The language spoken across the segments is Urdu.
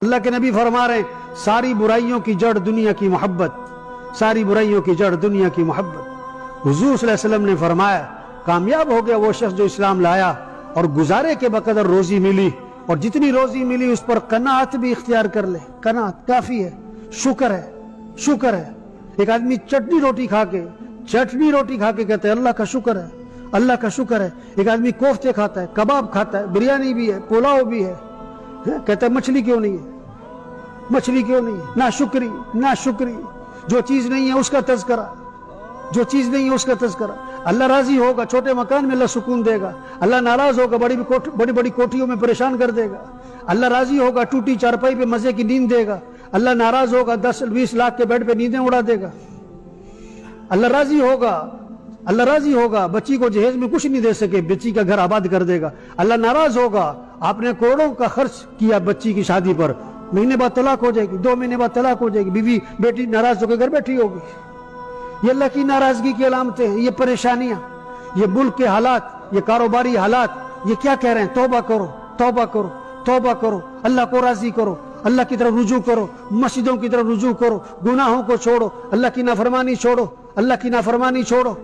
اللہ کے نبی فرما رہے ہیں ساری برائیوں کی جڑ دنیا کی محبت، ساری برائیوں کی جڑ دنیا کی محبت۔ حضور صلی اللہ علیہ وسلم نے فرمایا کامیاب ہو گیا وہ شخص جو اسلام لایا اور گزارے کے بقدر روزی ملی، اور جتنی روزی ملی اس پر قناعت بھی اختیار کر لے۔ قناعت کافی ہے، شکر ہے، شکر ہے۔ ایک آدمی چٹنی روٹی کھا کے کہتا ہے اللہ کا شکر ہے، اللہ کا شکر ہے۔ ایک آدمی کوفتے کھاتا ہے، کباب کھاتا ہے، بریانی بھی ہے، پلاؤ بھی ہے، کہتا ہے مچھلی کیوں نہیں ہے، مچھلی کیوں نہیں ہے؟ نا شکری جو چیز نہیں ہے اس کا تذکرہ، جو چیز نہیں ہے اس کا تذکرہ۔ اللہ راضی ہوگا چھوٹے مکان میں اللہ سکون دے گا، اللہ ناراض ہوگا بڑی بڑی کوٹھیوں میں پریشان کر دے گا۔ اللہ راضی ہوگا ٹوٹی چارپائی پہ مزے کی نیند دے گا، اللہ ناراض ہوگا 10-20 لاکھ کے بیڈ پہ نیندیں اڑا دے گا۔ اللہ راضی ہوگا بچی کو جہیز میں کچھ نہیں دے سکے، بچی کا گھر آباد کر دے گا۔ اللہ ناراض ہوگا آپ نے کروڑوں کا خرچ کیا بچی کی شادی پر، مہینے بعد طلاق ہو جائے گی، 2 مہینے بعد طلاق ہو جائے گی، بیوی بیٹی ناراض ہو کے گھر بیٹھی ہوگی۔ یہ اللہ کی ناراضگی کی علامتیں ہیں، یہ پریشانیاں، یہ ملک کے حالات، یہ کاروباری حالات، یہ کیا کہہ رہے ہیں؟ توبہ کرو، توبہ کرو، توبہ کرو، اللہ کو راضی کرو، اللہ کی طرف رجوع کرو، مسجدوں کی طرف رجوع کرو، گناہوں کو چھوڑو، اللہ کی نافرمانی چھوڑو، اللہ کی نافرمانی چھوڑو۔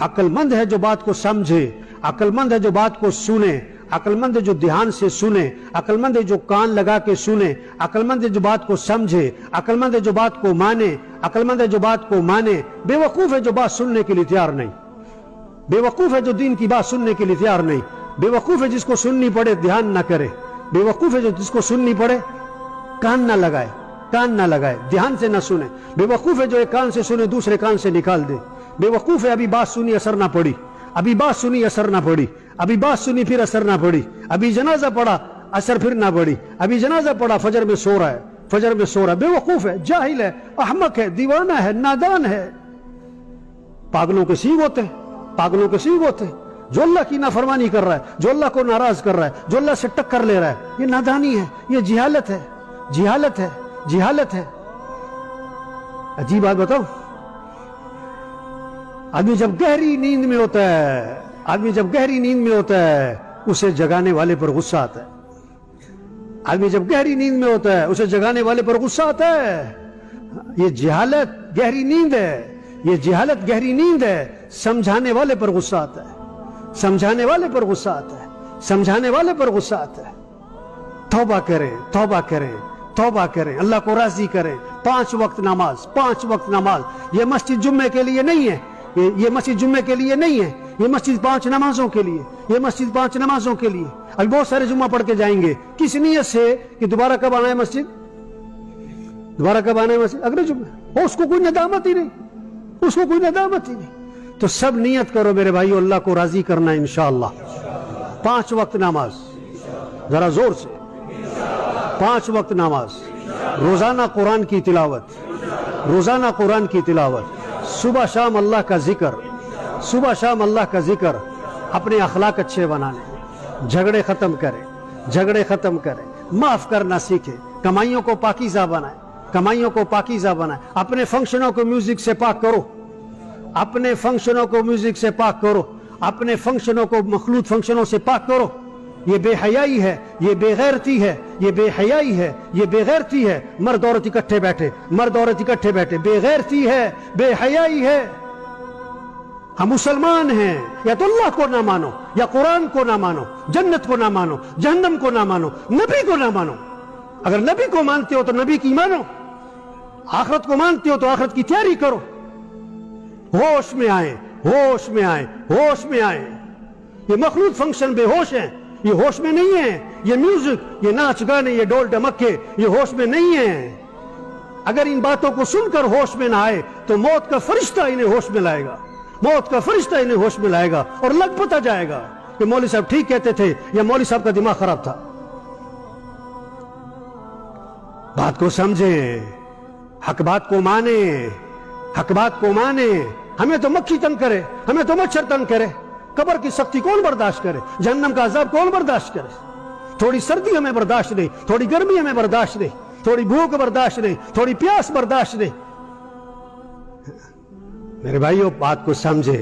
عقل مند ہے جو بات کو سمجھے، عقل مند ہے جو بات کو سنے، عقل مند ہے جو دھیان سے سنے، عقل مند ہے جو کان لگا کے سنے، عقل مند ہے جو بات کو سمجھے، عقل مند ہے جو بات کو مانے، عقل مند ہے جو بات کو مانے۔ بے وقوف ہے جو بات سننے کے لیے تیار نہیں، بے وقوف ہے جو دین کی بات سننے کے لیے تیار نہیں، بے وقوف ہے جس کو سننی پڑے دھیان نہ کرے، بے وقوف ہے جو جس کو سننی پڑے کان نہ لگائے، دھیان سے نہ سنے۔ بے وقوف ہے جو ایک کان سے سنے دوسرے کان سے نکال دے۔ بے وقوف ہے ابھی بات سنی اثر نہ پڑی، ابھی بات سنی اثر نہ پڑی، ابھی بات سنی پھر اثر نہ پڑی، ابھی جنازہ پڑھا اثر پھر نہ پڑی، ابھی جنازہ پڑھا فجر میں سو رہا ہے، بے وقوف ہے، جاہل ہے، احمق ہے، دیوانہ ہے، نادان ہے۔ پاگلوں کے سینگ ہوتے ہیں، جو اللہ کی نافرمانی کر رہا ہے، جو اللہ کو ناراض کر رہا ہے، جو اللہ سے ٹکر لے رہا ہے، یہ نادانی ہے، یہ جہالت ہے۔ عجیب بات بتاؤ، آدمی جب گہری نیند میں ہوتا ہے اسے جگانے والے پر غصہ آتا ہے، آدمی جب گہری نیند میں ہوتا ہے اسے جگانے والے پر غصہ آتا ہے۔ یہ جہالت گہری نیند ہے، سمجھانے والے پر غصہ آتا ہے، توبہ کریں، اللہ کو راضی کریں۔ 5 وقت نماز، یہ مسجد جمعے کے لیے نہیں ہے، یہ مسجد جمعے کے لیے نہیں ہے، یہ مسجد 5 نمازوں کے لیے، ابھی بہت سارے جمعہ پڑھ کے جائیں گے، کس نیت سے کہ دوبارہ کب آنا ہے مسجد، اگلے جمعہ، اس کو کوئی ندامت ہی نہیں، تو سب نیت کرو میرے بھائیو اللہ کو راضی کرنا ہے انشاءاللہ۔ 5 وقت نماز، ذرا زور سے 5 وقت نماز، روزانہ قرآن کی تلاوت، صبح شام اللہ کا ذکر، اپنے اخلاق اچھے بنانے، جھگڑے ختم کریں، معاف کرنا سیکھیں، کمائیوں کو پاکیزہ بنائیں، اپنے فنکشنوں کو میوزک سے پاک کرو، اپنے فنکشنوں کو مخلوط فنکشنوں سے پاک کرو۔ یہ بے حیائی ہے، یہ بے غیرتی ہے، مرد عورت اکٹھے بیٹھے، بے غیرتی ہے، بے حیائی ہے۔ ہم مسلمان ہیں، یا تو اللہ کو نہ مانو، یا قرآن کو نہ مانو، جنت کو نہ مانو، جہنم کو نہ مانو، نبی کو نہ مانو۔ اگر نبی کو مانتے ہو تو نبی کی مانو، آخرت کو مانتے ہو تو آخرت کی تیاری کرو۔ ہوش میں آئیں۔ یہ مخلوط فنکشن بے ہوش ہیں، یہ ہوش میں نہیں ہیں، یہ میوزک، یہ ناچ گانے، یہ ڈول ڈمکے، یہ ہوش میں نہیں ہیں۔ اگر ان باتوں کو سن کر ہوش میں نہ آئے تو موت کا فرشتہ انہیں ہوش میں لائے گا، اور لگ پتہ جائے گا کہ مولوی صاحب ٹھیک کہتے تھے یا مولوی صاحب کا دماغ خراب تھا۔ بات کو سمجھیں، حق بات کو مانیں۔ ہمیں تو مکھی تنگ کرے، ہمیں تو مچھر تنگ کرے، قبر کی سختی کون برداشت کرے، جہنم کا عذاب کون برداشت کرے؟ تھوڑی سردی ہمیں برداشت نہیں، تھوڑی گرمی ہمیں برداشت نہیں، تھوڑی بھوک برداشت نہیں، تھوڑی پیاس برداشت نہیں۔ میرے بھائیو بات کو سمجھے،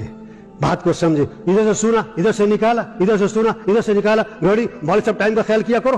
ادھر سے سنا ادھر سے نکالا، ادھر سے سنا ادھر سے نکالا۔ گھڑی مولوی صاحب ٹائم کا خیال کیا کرو،